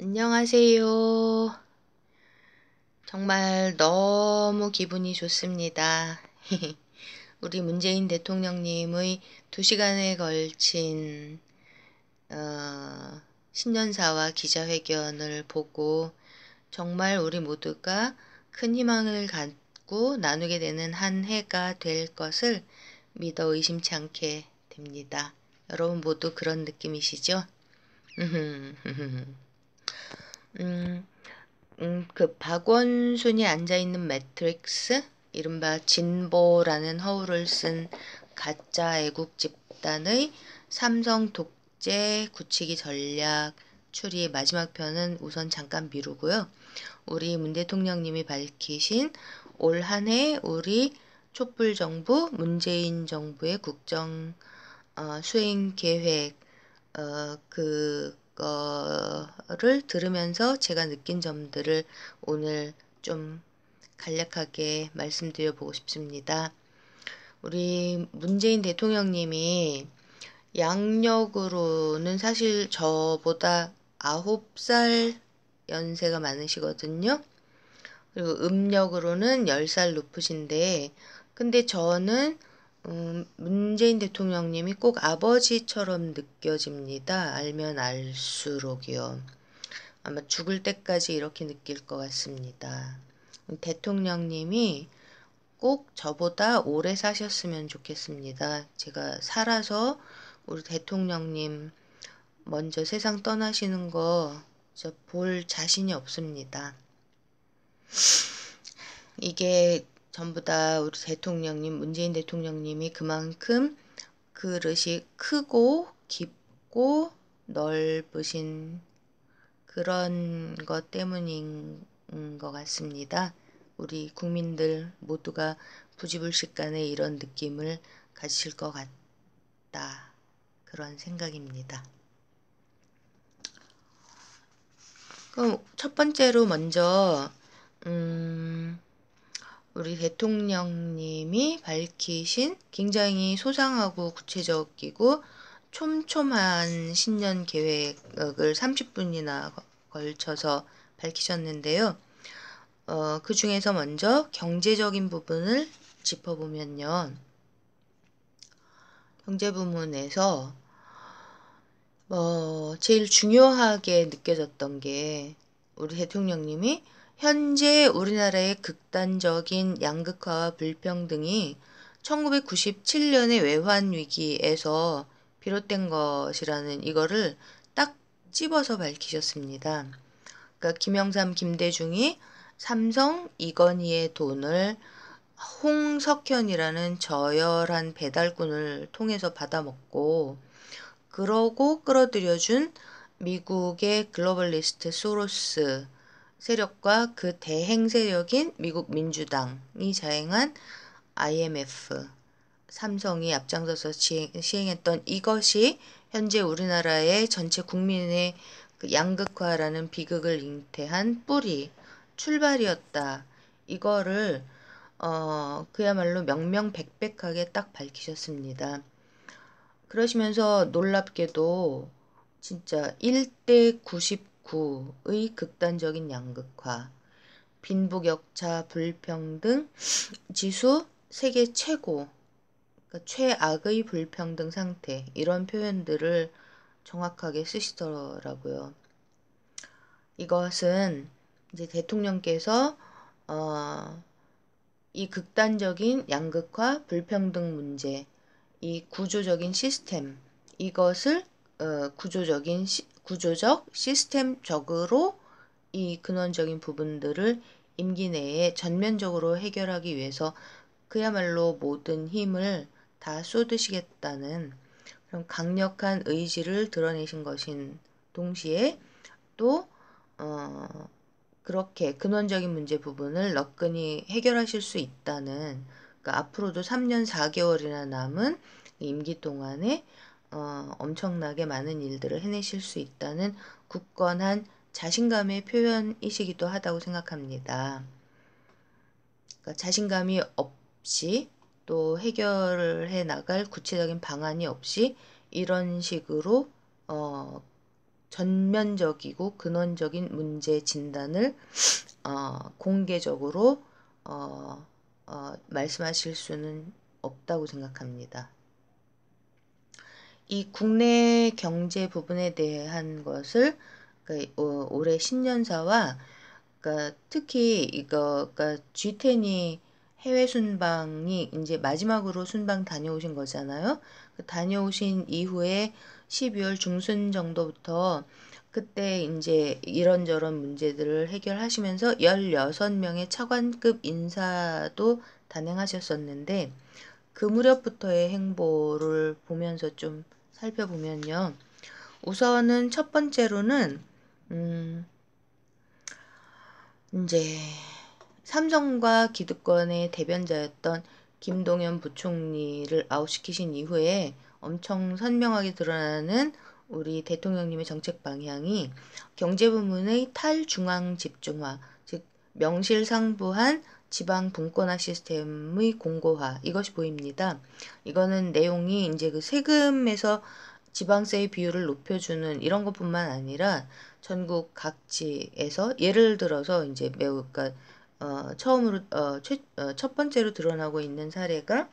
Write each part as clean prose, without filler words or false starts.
안녕하세요. 정말 너무 기분이 좋습니다. 우리 문재인 대통령님의 2시간에 걸친 신년사와 기자회견을 보고 정말 우리 모두가 큰 희망을 갖고 나누게 되는 한 해가 될 것을 믿어 의심치 않게 됩니다. 여러분 모두 그런 느낌이시죠? 음, 그 박원순이 앉아있는 매트릭스, 이른바 진보라는 허울을 쓴 가짜 애국 집단의 삼성 독재 굳히기 전략 추리의 마지막 편은 우선 잠깐 미루고요. 우리 문 대통령님이 밝히신 올 한 해 우리 촛불 정부, 문재인 정부의 국정 수행 계획, 그거를 들으면서 제가 느낀 점들을 오늘 좀 간략하게 말씀드려 보고 싶습니다. 우리 문재인 대통령님이 양력으로는 사실 저보다 9살 연세가 많으시거든요. 그리고 음력으로는 10살 높으신데, 근데 저는 문재인 대통령님이 꼭 아버지처럼 느껴집니다. 알면 알수록이요. 아마 죽을 때까지 이렇게 느낄 것 같습니다. 대통령님이 꼭 저보다 오래 사셨으면 좋겠습니다. 제가 살아서 우리 대통령님 먼저 세상 떠나시는 거 저 볼 자신이 없습니다. 이게 전부 다 우리 대통령님, 문재인 대통령님이 그만큼 그릇이 크고 깊고 넓으신 그런 것 때문인 것 같습니다. 우리 국민들 모두가 부지불식간에 이런 느낌을 가지실 것 같다. 그런 생각입니다. 그럼 첫 번째로 먼저 우리 대통령님이 밝히신 굉장히 소상하고 구체적이고 촘촘한 신년 계획을 30분이나 걸쳐서 밝히셨는데요. 그 중에서 먼저 경제적인 부분을 짚어보면요. 경제 부문에서 제일 중요하게 느껴졌던 게 우리 대통령님이 현재 우리나라의 극단적인 양극화와 불평등이 1997년의 외환 위기에서 비롯된 것이라는 이거를 딱 집어서 밝히셨습니다. 그러니까 김영삼, 김대중이 삼성, 이건희의 돈을 홍석현이라는 저열한 배달꾼을 통해서 받아먹고 그러고 끌어들여준 미국의 글로벌리스트 소로스 세력과 그 대행 세력인 미국 민주당이 자행한 IMF, 삼성이 앞장서서 시행했던 이것이 현재 우리나라의 전체 국민의 그 양극화라는 비극을 잉태한 뿌리, 출발이었다. 이거를 그야말로 명명백백하게 딱 밝히셨습니다. 그러시면서 놀랍게도 진짜 1대 99의 극단적인 양극화, 빈부격차, 불평등, 지수 세계 최고, 그러니까 최악의 불평등 상태, 이런 표현들을 정확하게 쓰시더라고요. 이것은 이제 대통령께서 이 극단적인 양극화, 불평등 문제, 이 구조적인 시스템, 이것을 구조적 시스템적으로 이 근원적인 부분들을 임기 내에 전면적으로 해결하기 위해서 그야말로 모든 힘을 다 쏟으시겠다는 그런 강력한 의지를 드러내신 것인 동시에 또 그렇게 근원적인 문제 부분을 너끈히 해결하실 수 있다는, 그러니까 앞으로도 3년 4개월이나 남은 임기 동안에 엄청나게 많은 일들을 해내실 수 있다는 굳건한 자신감의 표현이시기도 하다고 생각합니다. 그러니까 자신감이 없이 또 해결을 해 나갈 구체적인 방안이 없이 이런 식으로 전면적이고 근원적인 문제 진단을 공개적으로 말씀하실 수는 없다고 생각합니다. 이 국내 경제 부분에 대한 것을 올해 신년사와 특히 G10이 해외 순방이 이제 마지막으로 순방 다녀오신 거잖아요. 다녀오신 이후에 12월 중순 정도부터 그때 이제 이런저런 문제들을 해결하시면서 16명의 차관급 인사도 단행하셨었는데 그 무렵부터의 행보를 보면서 좀 살펴보면요. 우선은 첫 번째로는 이제 삼성과 기득권의 대변자였던 김동연 부총리를 아웃시키신 이후에 엄청 선명하게 드러나는 우리 대통령님의 정책 방향이 경제 부문의 탈중앙 집중화, 즉 명실상부한 지방 분권화 시스템의 공고화, 이것이 보입니다. 이거는 내용이 이제 그 세금에서 지방세의 비율을 높여주는 이런 것뿐만 아니라 전국 각지에서 예를 들어서 이제 매우 처음으로 첫 번째로 드러나고 있는 사례가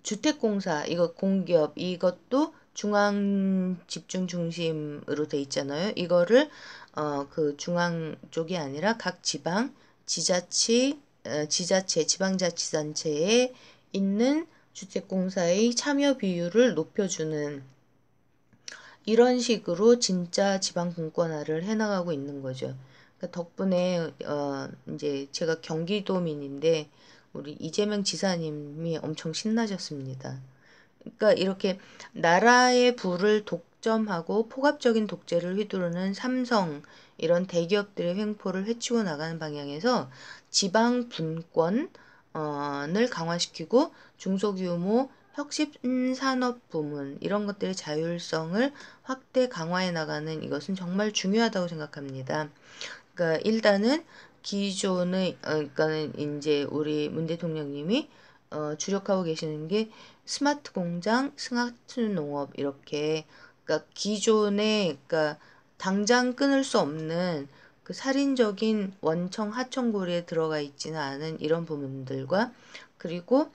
주택공사 이거 공기업 이것도 중앙 집중 중심으로 돼 있잖아요. 이거를 그 중앙 쪽이 아니라 각 지방 지자체 지방자치단체에 있는 주택공사의 참여 비율을 높여주는 이런 식으로 진짜 지방 분권화를 해나가고 있는 거죠. 덕분에 이제 제가 경기도민인데 우리 이재명 지사님이 엄청 신나셨습니다. 그러니까 이렇게 나라의 부를 독점하고 포괄적인 독재를 휘두르는 삼성 이런 대기업들의 횡포를 헤치고 나가는 방향에서 지방 분권을 강화시키고 중소규모 혁신산업 부문 이런 것들의 자율성을 확대 강화해 나가는 이것은 정말 중요하다고 생각합니다. 그러니까 일단은 기존의 그러니까는 이제 우리 문 대통령님이 주력하고 계시는 게 스마트 공장, 스마트 농업 이렇게 그러니까 기존에 당장 끊을 수 없는 그 살인적인 원청 하청고리에 들어가 있지는 않은 이런 부분들과 그리고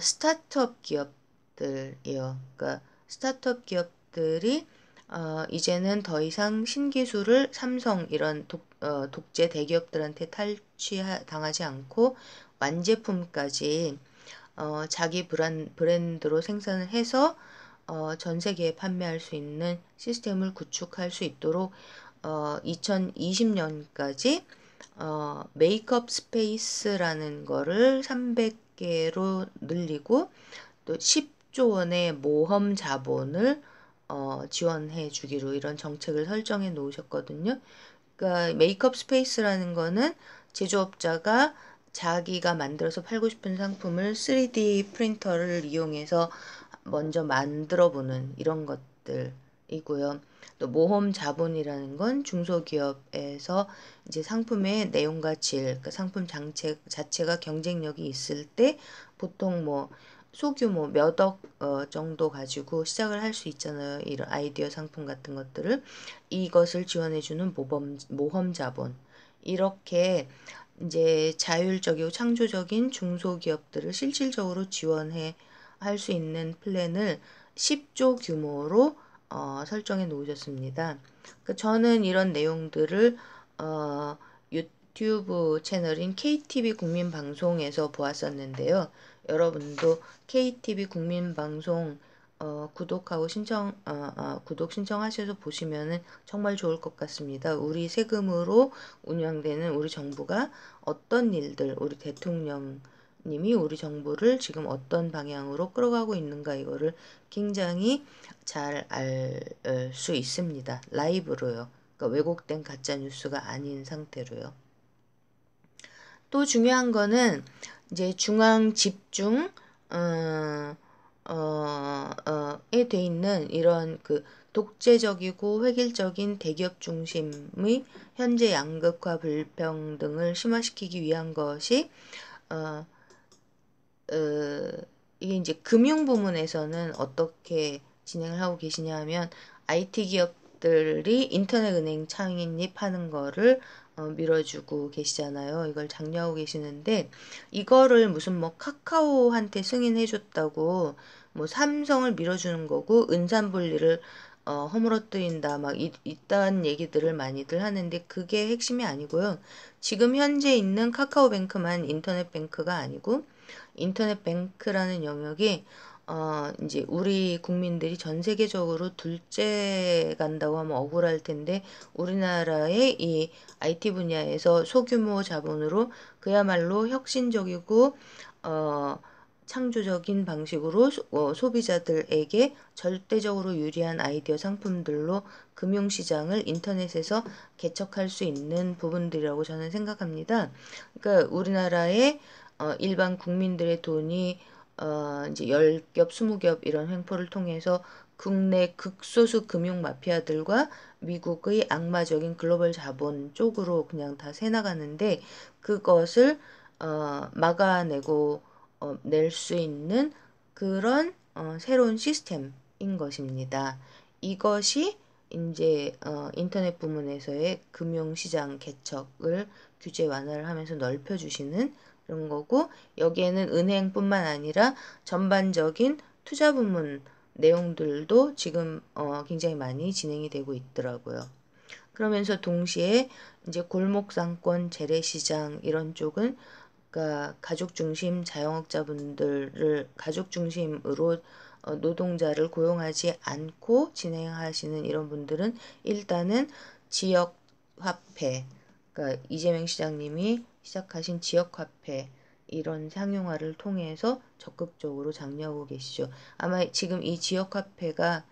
스타트업 기업들이요. 그러니까 스타트업 기업들이 이제는 더 이상 신기술을 삼성 이런 독재 대기업들한테 탈취당하지 않고 완제품까지 자기 브랜드로 생산을 해서 전 세계에 판매할 수 있는 시스템을 구축할 수 있도록 2020년까지 메이크업 스페이스라는 거를 300개로 늘리고 또 10조 원의 모험 자본을 지원해 주기로 이런 정책을 설정해 놓으셨거든요. 그러니까 메이크업 스페이스라는 거는 제조업자가 자기가 만들어서 팔고 싶은 상품을 3D 프린터를 이용해서 먼저 만들어 보는 이런 것들이고요. 또 모험 자본이라는 건 중소기업에서 이제 상품의 내용과 질, 그러니까 상품 자체가 경쟁력이 있을 때 보통 뭐 소규모 몇 억 정도 가지고 시작을 할 수 있잖아요. 이런 아이디어 상품 같은 것들을 이것을 지원해주는 모험 자본 이렇게 이제 자율적이고 창조적인 중소기업들을 실질적으로 지원해 할 수 있는 플랜을 10조 규모로 설정해 놓으셨습니다. 저는 이런 내용들을 유튜브 채널인 KTV 국민방송에서 보았었는데요. 여러분도 KTV 국민방송 구독하고 구독 신청하셔서 보시면은 정말 좋을 것 같습니다. 우리 세금으로 운영되는 우리 정부가 어떤 일들, 우리 대통령님이 우리 정부를 지금 어떤 방향으로 끌어가고 있는가 이거를 굉장히 잘 알 수 있습니다. 라이브로요. 그러니까 왜곡된 가짜 뉴스가 아닌 상태로요. 또 중요한 거는 이제 중앙 집중 에 돼 있는 이런 그 독재적이고 획일적인 대기업 중심의 현재 양극화 불평등을 심화시키기 위한 것이 이게 이제 금융 부문에서는 어떻게 진행을 하고 계시냐 하면 IT 기업들이 인터넷 은행 창립하는 거를 밀어주고 계시잖아요. 이걸 장려하고 계시는데 이거를 무슨 뭐 카카오한테 승인해줬다고 뭐 삼성을 밀어주는 거고 은산분리를 허물어뜨린다 막 이딴 얘기들을 많이들 하는데 그게 핵심이 아니고요. 지금 현재 있는 카카오뱅크만 인터넷 뱅크가 아니고 인터넷 뱅크라는 영역이 이제 우리 국민들이 전 세계적으로 둘째 간다고 하면 억울할 텐데 우리나라의 이 IT 분야에서 소규모 자본으로 그야말로 혁신적이고 창조적인 방식으로 소비자들에게 절대적으로 유리한 아이디어 상품들로 금융시장을 인터넷에서 개척할 수 있는 부분들이라고 저는 생각합니다. 그러니까 우리나라의 일반 국민들의 돈이 이제 10겹, 20겹 이런 횡포를 통해서 국내 극소수 금융 마피아들과 미국의 악마적인 글로벌 자본 쪽으로 그냥 다 새나가는데 그것을 막아내고 낼 수 있는 그런 새로운 시스템인 것입니다. 이것이 이제 인터넷 부문에서의 금융시장 개척을 규제 완화를 하면서 넓혀주시는 그런 거고 여기에는 은행뿐만 아니라 전반적인 투자 부문 내용들도 지금 굉장히 많이 진행이 되고 있더라고요. 그러면서 동시에 이제 골목상권, 재래시장 이런 쪽은 그러니까 가족 중심 자영업자분들을 가족 중심으로 노동자를 고용하지 않고 진행하시는 이런 분들은 일단은 지역 화폐, 그러니까 이재명 시장님이 시작하신 지역 화폐 이런 상용화를 통해서 적극적으로 장려하고 계시죠. 아마 지금 이 지역 화폐가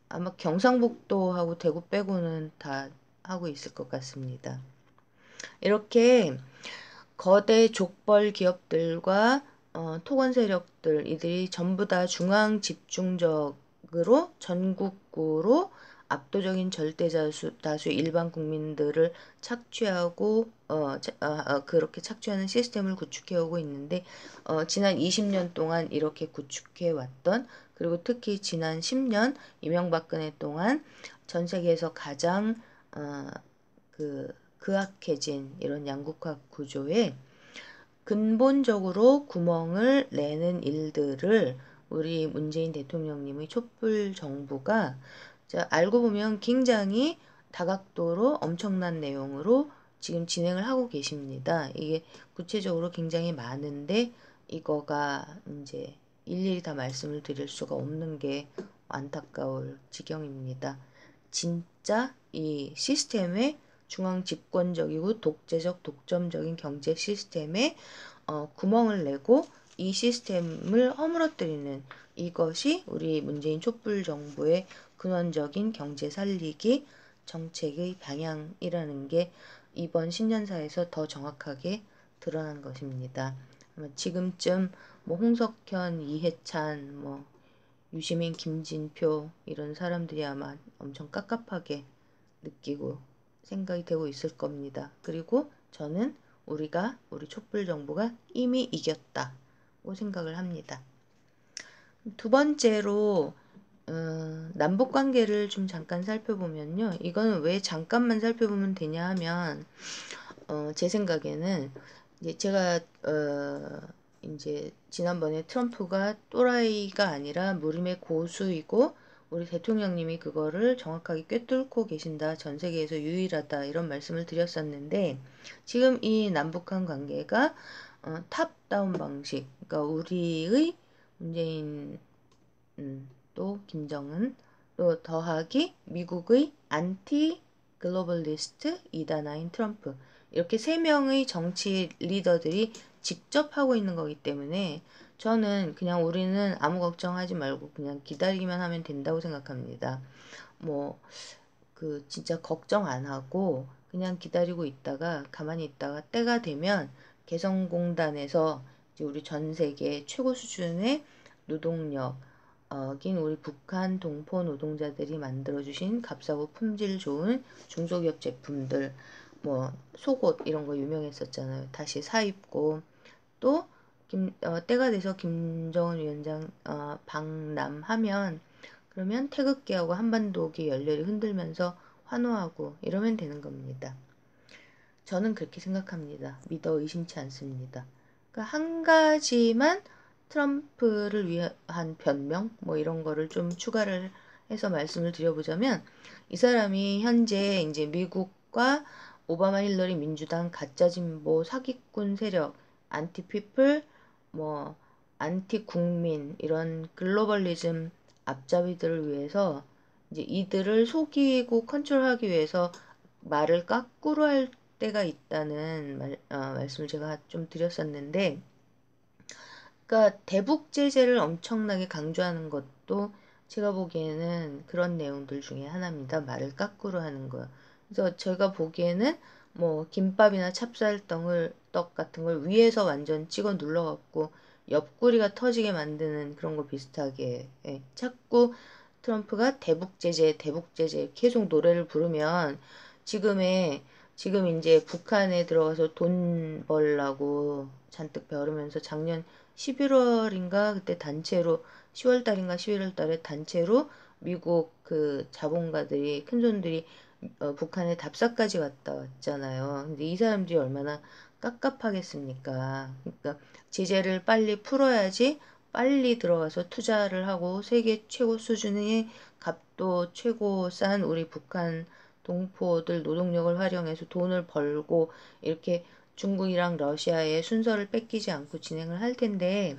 아마 경상북도하고 대구 빼고는 다 하고 있을 것 같습니다. 이렇게 거대 족벌 기업들과 토건 세력들 이들이 전부 다 중앙 집중적으로 전국구로 압도적인 다수 일반 국민들을 착취하고 그렇게 착취하는 시스템을 구축해 오고 있는데 지난 20년 동안 이렇게 구축해 왔던 그리고 특히 지난 10년 이명박근혜 동안 전 세계에서 가장 그악해진 이런 양극화 구조에 근본적으로 구멍을 내는 일들을 우리 문재인 대통령님의 촛불 정부가 알고 보면 굉장히 다각도로 엄청난 내용으로 지금 진행을 하고 계십니다. 이게 구체적으로 굉장히 많은데 이거가 이제 일일이 다 말씀을 드릴 수가 없는 게 안타까울 지경입니다. 진짜 이 시스템에 중앙 집권적이고 독재적 독점적인 경제 시스템에 구멍을 내고 이 시스템을 허물어뜨리는 이것이 우리 문재인 촛불 정부의 근원적인 경제 살리기 정책의 방향이라는 게 이번 신년사에서 더 정확하게 드러난 것입니다. 지금쯤 뭐 홍석현, 이해찬, 뭐 유시민, 김진표 이런 사람들이 아마 엄청 깝깝하게 느끼고 생각이 되고 있을 겁니다. 그리고 저는 우리 촛불 정부가 이미 이겼다고 생각을 합니다. 두 번째로 남북 관계를 좀 잠깐 살펴보면요. 이거는 왜 잠깐만 살펴보면 되냐 하면 제 생각에는 이제 제가 이제 지난번에 트럼프가 또라이가 아니라 무림의 고수이고 우리 대통령님이 그거를 정확하게 꿰뚫고 계신다. 전 세계에서 유일하다. 이런 말씀을 드렸었는데 지금 이 남북한 관계가 탑다운 방식, 그러니까 우리의 문재인 또 김정은 또 더하기 미국의 안티 글로벌리스트 이다나인 트럼프 이렇게 세 명의 정치 리더들이 직접 하고 있는 거기 때문에 저는 그냥 우리는 아무 걱정하지 말고 그냥 기다리기만 하면 된다고 생각합니다. 뭐 진짜 걱정 안 하고 그냥 기다리고 있다가 가만히 있다가 때가 되면 개성공단에서 이제 우리 전 세계 최고 수준의 노동력 긴 우리 북한 동포 노동자들이 만들어주신 값싸고 품질 좋은 중소기업 제품들 뭐 속옷 이런 거 유명했었잖아요. 다시 사입고 또 때가 돼서 김정은 위원장 방남하면 그러면 태극기하고 한반도기 열렬히 흔들면서 환호하고 이러면 되는 겁니다. 저는 그렇게 생각합니다. 믿어 의심치 않습니다. 그러니까 한 가지만 트럼프를 위한 변명 뭐 이런 거를 좀 추가를 해서 말씀을 드려보자면 이 사람이 현재 이제 미국과 오바마 힐러리 민주당 가짜 진보 사기꾼 세력 안티피플 뭐 안티 국민 이런 글로벌리즘 앞잡이들을 위해서 이제 이들을 속이고 컨트롤하기 위해서 말을 거꾸로 할 때가 있다는 말씀을 제가 좀 드렸었는데, 그러니까 대북 제재를 엄청나게 강조하는 것도 제가 보기에는 그런 내용들 중에 하나입니다. 말을 거꾸로 하는 거. 그래서 제가 보기에는 뭐 김밥이나 떡 같은 걸 위에서 완전 찍어 눌러갖고 옆구리가 터지게 만드는 그런 거 비슷하게 자꾸 트럼프가 대북 제재 계속 노래를 부르면 지금 이제 북한에 들어가서 돈 벌라고 잔뜩 벼르면서 작년 11월인가 그때 단체로 10월 달인가 11월 달에 단체로 미국 그 자본가들이 큰손들이 북한에 답사까지 갔다 왔잖아요. 근데 이 사람들이 얼마나 깝깝하겠습니까? 그러니까 제재를 빨리 풀어야지 빨리 들어가서 투자를 하고 세계 최고 수준의 값도 최고 싼 우리 북한 동포들 노동력을 활용해서 돈을 벌고 이렇게 중국이랑 러시아의 순서를 뺏기지 않고 진행을 할 텐데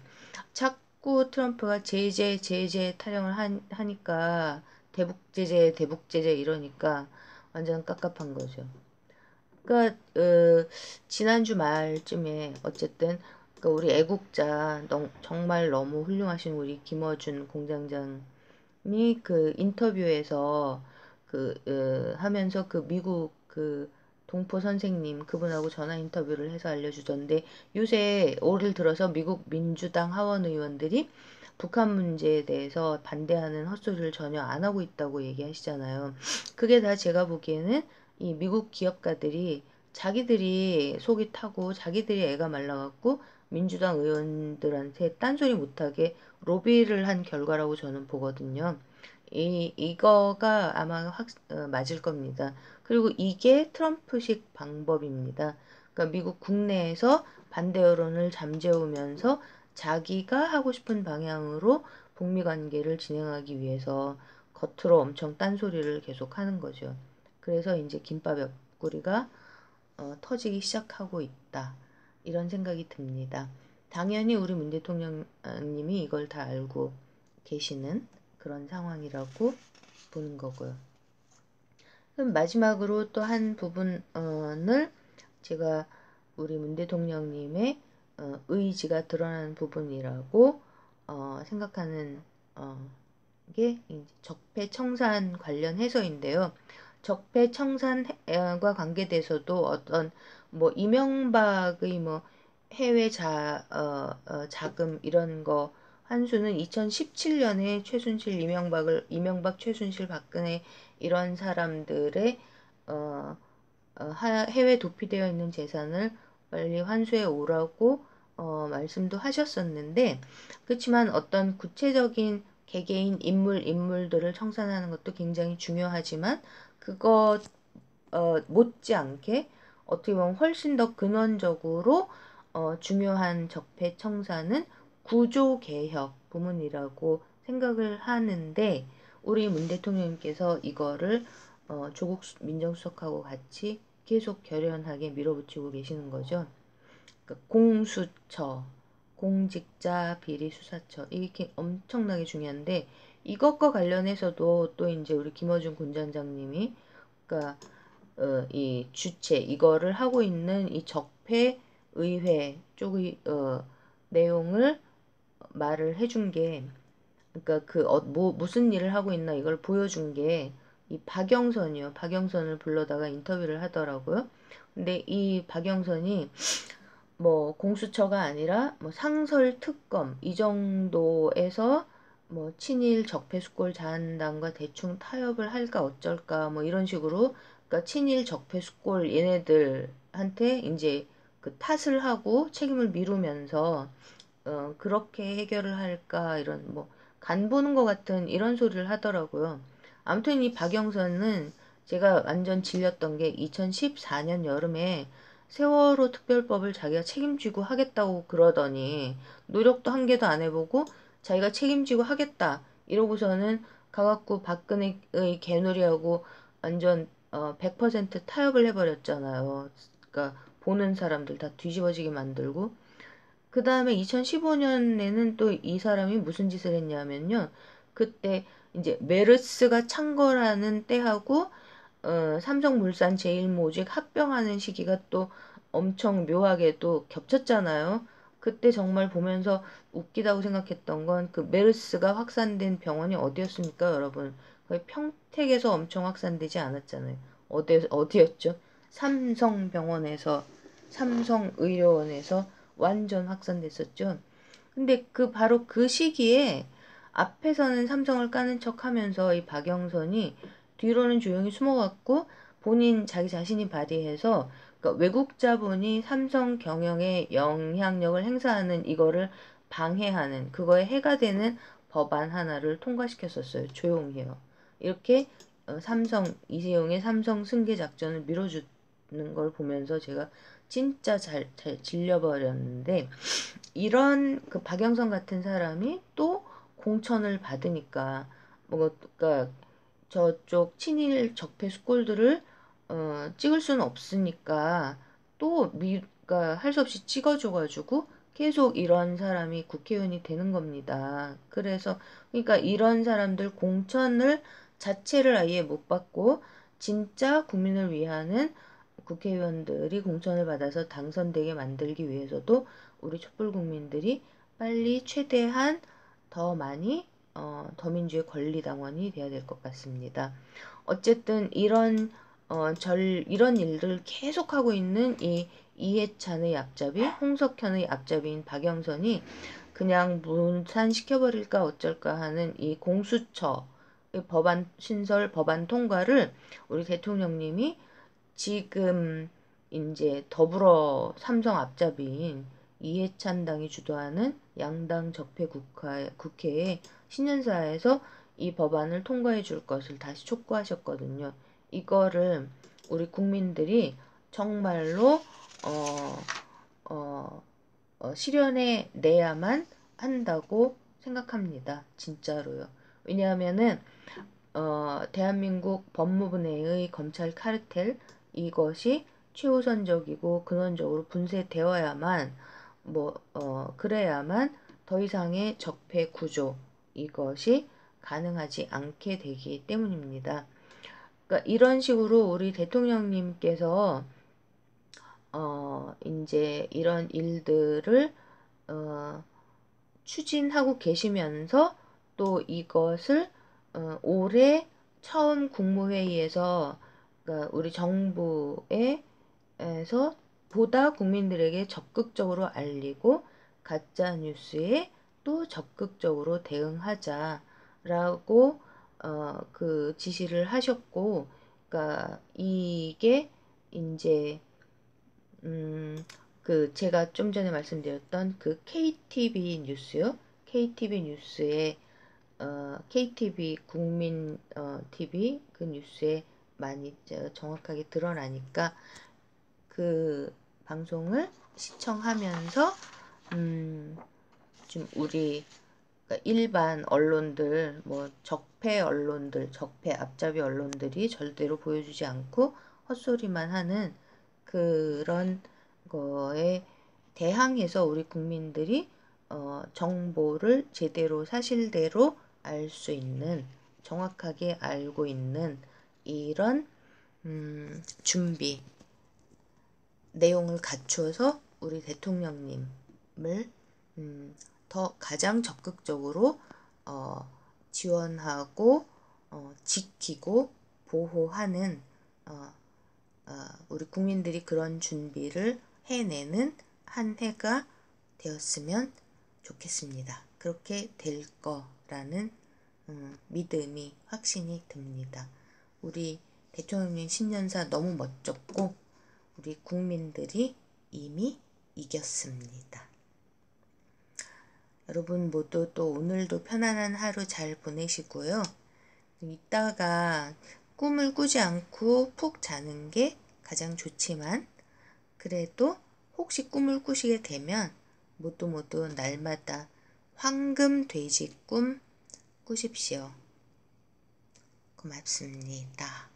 자꾸 트럼프가 제재 타령을 하니까 대북 제재 이러니까 완전 깝깝한 거죠. 그러니까 지난주 말쯤에 어쨌든 그 우리 애국자 정말 너무 훌륭하신 우리 김어준 공장장이 그 인터뷰에서 하면서 그 미국 그 동포 선생님 그분하고 전화 인터뷰를 해서 알려주던데 요새 올을 들어서 미국 민주당 하원 의원들이 북한 문제에 대해서 반대하는 헛소리를 전혀 안 하고 있다고 얘기하시잖아요. 그게 다 제가 보기에는 이 미국 기업가들이 자기들이 속이 타고 자기들이 애가 말라갖고 민주당 의원들한테 딴소리 못하게 로비를 한 결과라고 저는 보거든요. 이거가 아마 맞을 겁니다. 그리고 이게 트럼프식 방법입니다. 그러니까 미국 국내에서 반대 여론을 잠재우면서 자기가 하고 싶은 방향으로 북미 관계를 진행하기 위해서 겉으로 엄청 딴소리를 계속 하는 거죠. 그래서 이제 김밥 옆구리가 터지기 시작하고 있다. 이런 생각이 듭니다. 당연히 우리 문 대통령님이 이걸 다 알고 계시는 그런 상황이라고 보는 거고요. 그럼 마지막으로 또 한 부분을 제가 우리 문 대통령님의 의지가 드러나는 부분이라고 생각하는 게 적폐청산 관련해서인데요. 적폐청산과 관계돼서도 어떤 뭐 이명박의 뭐 해외 자금 이런 거 한수는 2017년에 이명박 최순실 박근혜 이런 사람들의 어, 해외 도피되어 있는 재산을 빨리 환수해 오라고 말씀도 하셨었는데 그렇지만 어떤 구체적인 개개인 인물들을 청산하는 것도 굉장히 중요하지만 그것 못지않게 어떻게 보면 훨씬 더 근원적으로 중요한 적폐 청산은 구조개혁 부문이라고 생각을 하는데 우리 문 대통령님께서 이거를 조국 민정수석하고 같이 계속 결연하게 밀어붙이고 계시는 거죠. 그러니까 공수처, 공직자 비리 수사처 이게 엄청나게 중요한데 이것과 관련해서도 또 이제 우리 김어준 군장장님이 그러니까 이 주체 이거를 하고 있는 이 적폐 의회 쪽의 내용을 말을 해준 게 그러니까 무슨 일을 하고 있나 이걸 보여준 게 이 박영선이요. 박영선을 불러다가 인터뷰를 하더라고요. 근데 이 박영선이 뭐 공수처가 아니라 뭐 상설 특검 이 정도에서 뭐 친일 적폐수골 자한당과 대충 타협을 할까 어쩔까 뭐 이런 식으로 그러니까 친일 적폐수골 얘네들한테 이제 그 탓을 하고 책임을 미루면서 그렇게 해결을 할까 이런 뭐 간 보는 것 같은 이런 소리를 하더라고요. 아무튼 이 박영선은 제가 완전 질렸던 게 2014년 여름에 세월호 특별법을 자기가 책임지고 하겠다고 그러더니 노력도 한 개도 안 해보고 자기가 책임지고 하겠다 이러고서는 가갖고 박근혜의 개놀이하고 완전 100% 타협을 해버렸잖아요. 그러니까 보는 사람들 다 뒤집어지게 만들고 그 다음에 2015년에는 또 이 사람이 무슨 짓을 했냐면요. 그때 이제 메르스가 창궐하는 때하고 삼성물산 제일모직 합병하는 시기가 또 엄청 묘하게도 겹쳤잖아요. 그때 정말 보면서 웃기다고 생각했던 건 그 메르스가 확산된 병원이 어디였습니까, 여러분? 거의 평택에서 엄청 확산되지 않았잖아요. 어디였죠? 삼성병원에서, 삼성의료원에서 완전 확산됐었죠. 근데 바로 그 시기에 앞에서는 삼성을 까는 척 하면서 이 박영선이 뒤로는 조용히 숨어갖고 본인 자기 자신이 발의해서 그러니까 외국 자본이 삼성 경영에 영향력을 행사하는 이거를 방해하는 그거에 해가 되는 법안 하나를 통과시켰었어요. 조용히요. 이렇게 삼성 이재용의 삼성 승계 작전을 밀어주는 걸 보면서 제가 진짜 잘 질려버렸는데 이런 그 박영선 같은 사람이 또 공천을 받으니까 뭐가 저쪽 친일 적폐 스콜들을 찍을 수는 없으니까 또 미가 할 수 없이 찍어줘가지고 계속 이런 사람이 국회의원이 되는 겁니다. 그래서 그러니까 이런 사람들 공천을 자체를 아예 못 받고 진짜 국민을 위하는 국회의원들이 공천을 받아서 당선되게 만들기 위해서도 우리 촛불 국민들이 빨리 최대한 더 많이 더민주의 권리당원이 돼야 될 것 같습니다. 어쨌든 이런 일들을 계속하고 있는 이 이해찬의 앞잡이, 홍석현의 앞잡이인 박영선이 그냥 무산시켜버릴까 어쩔까 하는 이 공수처 법안 신설 법안 통과를 우리 대통령님이 지금 이제 더불어 삼성 앞잡이인 이해찬 당이 주도하는 양당 적폐 국회에 신년사에서 이 법안을 통과해 줄 것을 다시 촉구하셨거든요. 이거를 우리 국민들이 정말로 어, 어, 실현해 내야만 한다고 생각합니다. 진짜로요. 왜냐하면은 대한민국 법무부 내의 검찰 카르텔 이것이 최우선적이고 근원적으로 분쇄되어야만 그래야만 더 이상의 적폐 구조 이것이 가능하지 않게 되기 때문입니다. 그러니까 이런 식으로 우리 대통령님께서 이제 이런 일들을 추진하고 계시면서 또 이것을 올해 처음 국무회의에서 그러니까 우리 정부에서 보다 국민들에게 적극적으로 알리고 가짜 뉴스에 또 적극적으로 대응하자라고 그 지시를 하셨고, 그러니까 이게 이제 제가 좀 전에 말씀드렸던 그 KTV 뉴스요. KTV 뉴스에 KTV 국민 TV 그 뉴스에 많이 정확하게 드러나니까 그 방송을 시청하면서 좀 우리 그러니까 일반 언론들 적폐 언론들 적폐 앞잡이 언론들이 절대로 보여주지 않고 헛소리만 하는 그런 거에 대항해서 우리 국민들이 정보를 제대로 사실대로 알 수 있는 정확하게 알고 있는 이런 준비 내용을 갖추어서 우리 대통령님을 더 가장 적극적으로 지원하고 지키고 보호하는 우리 국민들이 그런 준비를 해내는 한 해가 되었으면 좋겠습니다. 그렇게 될 거라는 믿음이 확신이 듭니다. 우리 대통령님 신년사 너무 멋졌고 우리 국민들이 이미 이겼습니다. 여러분 모두 또 오늘도 편안한 하루 잘 보내시고요. 이따가 꿈을 꾸지 않고 푹 자는 게 가장 좋지만 그래도 혹시 꿈을 꾸시게 되면 모두 날마다 황금 돼지 꿈 꾸십시오. 고맙습니다.